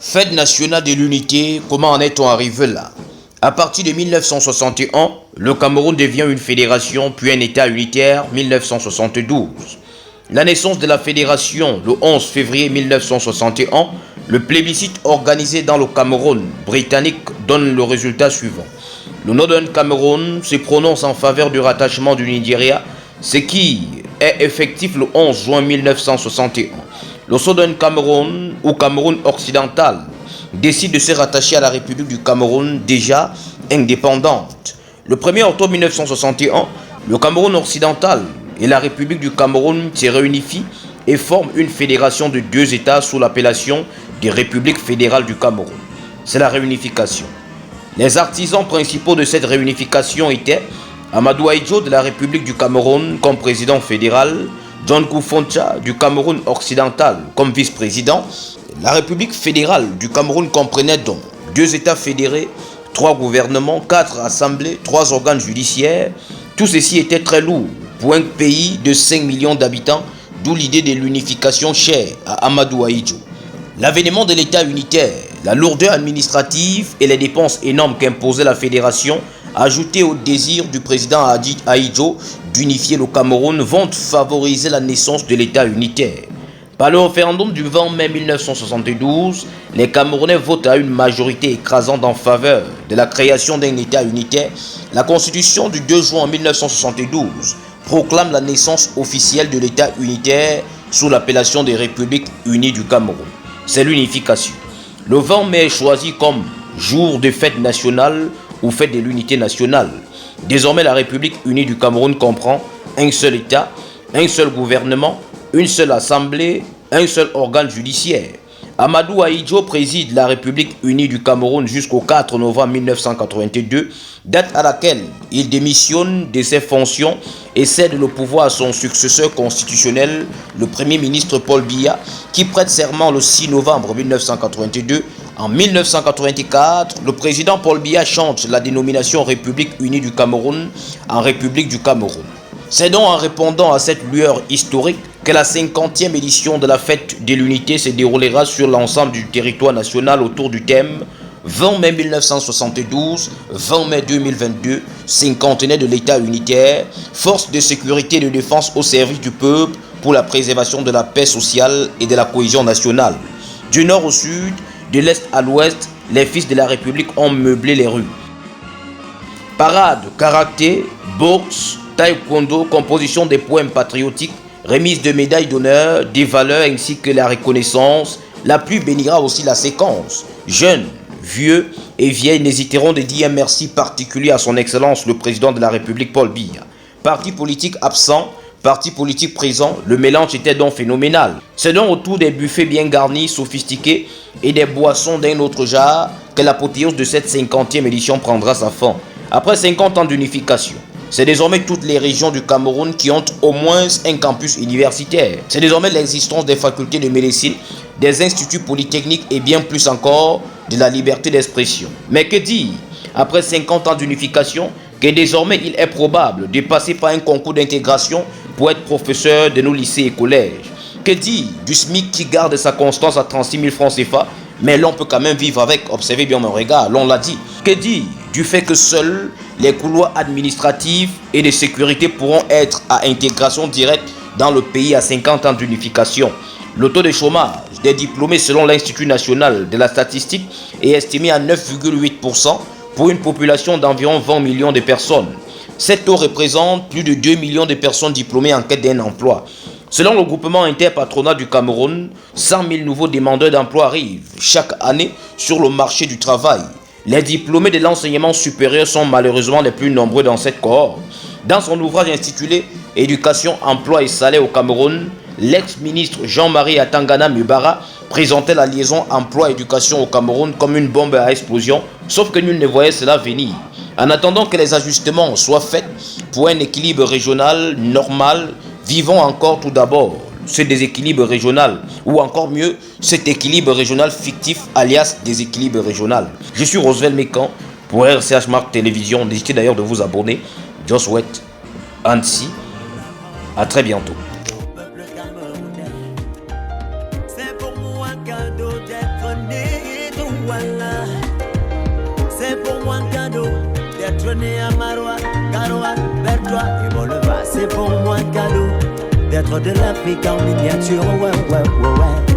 Fête nationale de l'unité, comment en est-on arrivé là? À partir de 1961, le Cameroun devient une fédération puis un État unitaire 1972. La naissance de la fédération le 11 février 1961, le plébiscite organisé dans le Cameroun britannique donne le résultat suivant. Le Northern Cameroun se prononce en faveur du rattachement du Nigeria, ce qui est effectif le 11 juin 1961. Le Southern Cameroun ou Cameroun occidental décide de se rattacher à la République du Cameroun déjà indépendante. Le 1er octobre 1961, le Cameroun occidental et la République du Cameroun se réunifient et forment une fédération de deux États sous l'appellation des Républiques fédérales du Cameroun. C'est la réunification. Les artisans principaux de cette réunification étaient Amadou Ahidjo de la République du Cameroun comme président fédéral, John Kufoncha du Cameroun occidental comme vice-président. La République fédérale du Cameroun comprenait donc deux États fédérés, trois gouvernements, quatre assemblées, trois organes judiciaires. Tout ceci était très lourd pour un pays de 5 millions d'habitants, d'où l'idée de l'unification chère à Amadou Ahidjo. L'avènement de l'État unitaire, la lourdeur administrative et les dépenses énormes qu'imposait la fédération, ajoutées au désir du président Ahidjo d'unifier le Cameroun, vont favoriser la naissance de l'État unitaire. Par le référendum du 20 mai 1972, les Camerounais votent à une majorité écrasante en faveur de la création d'un État unitaire. La Constitution du 2 juin 1972 proclame la naissance officielle de l'État unitaire sous l'appellation des Républiques unies du Cameroun. C'est l'unification. Le 20 mai est choisi comme jour de fête nationale ou fête de l'unité nationale. Désormais, la République unie du Cameroun comprend un seul État, un seul gouvernement, une seule assemblée, un seul organe judiciaire. Amadou Ahidjo préside la République unie du Cameroun jusqu'au 4 novembre 1982, date à laquelle il démissionne de ses fonctions et cède le pouvoir à son successeur constitutionnel, le Premier ministre Paul Biya, qui prête serment le 6 novembre 1982. En 1984, le président Paul Biya change la dénomination République unie du Cameroun en République du Cameroun. C'est donc en répondant à cette lueur historique que la 50e édition de la fête de l'unité se déroulera sur l'ensemble du territoire national autour du thème 20 mai 1972, 20 mai 2022, cinquantenaire de l'État unitaire, force de sécurité et de défense au service du peuple pour la préservation de la paix sociale et de la cohésion nationale. Du nord au sud, de l'est à l'ouest, les fils de la République ont meublé les rues. Parade, karaté, boxe, taekwondo, composition des poèmes patriotiques, remise de médailles d'honneur, des valeurs ainsi que la reconnaissance. La pluie bénira aussi la séquence. Jeunes, vieux et vieilles n'hésiteront de dire un merci particulier à son Excellence le Président de la République Paul Biya. Parti politique absent, parti politique présent, le mélange était donc phénoménal. C'est donc autour des buffets bien garnis, sophistiqués et des boissons d'un autre genre que l'apothéose de cette 50e édition prendra sa fin. Après 50 ans d'unification, c'est désormais toutes les régions du Cameroun qui ont au moins un campus universitaire. C'est désormais l'existence des facultés de médecine, des instituts polytechniques et bien plus encore de la liberté d'expression. Mais que dire, après 50 ans d'unification, que désormais il est probable de passer par un concours d'intégration pour être professeur de nos lycées et collèges? Que dire du SMIC qui garde sa constance à 36 000 francs CFA, mais l'on peut quand même vivre avec, observez bien mon regard, l'on l'a dit. Que dire du fait que seuls les couloirs administratifs et de sécurité pourront être à intégration directe dans le pays à 50 ans d'unification? Le taux de chômage des diplômés selon l'Institut national de la statistique est estimé à 9,8% pour une population d'environ 20 millions de personnes. Cet taux représente plus de 2 millions de personnes diplômées en quête d'un emploi. Selon le groupement interpatronal du Cameroun, 100 000 nouveaux demandeurs d'emploi arrivent chaque année sur le marché du travail. Les diplômés de l'enseignement supérieur sont malheureusement les plus nombreux dans cette cohorte. Dans son ouvrage intitulé « Éducation, emploi et salaire au Cameroun », l'ex-ministre Jean-Marie Atangana Mubara présentait la liaison emploi-éducation au Cameroun comme une bombe à explosion, sauf que nul ne voyait cela venir. En attendant que les ajustements soient faits pour un équilibre régional normal, vivons encore tout d'abord ce déséquilibre régional, ou encore mieux, cet équilibre régional fictif, alias déséquilibre régional. Je suis Roswell Mécan pour RCH Marc Télévision. N'hésitez d'ailleurs de vous abonner. Je souhaite Annecy. À très bientôt. C'est pour moi un cadeau d'être né. Voilà, c'est pour moi un cadeau d'être né à Maroua, Garoua, vers toi et Boleva. C'est pour moi un cadeau d'être de l'Afrique en miniature, ouais, ouais, ouais, ouais.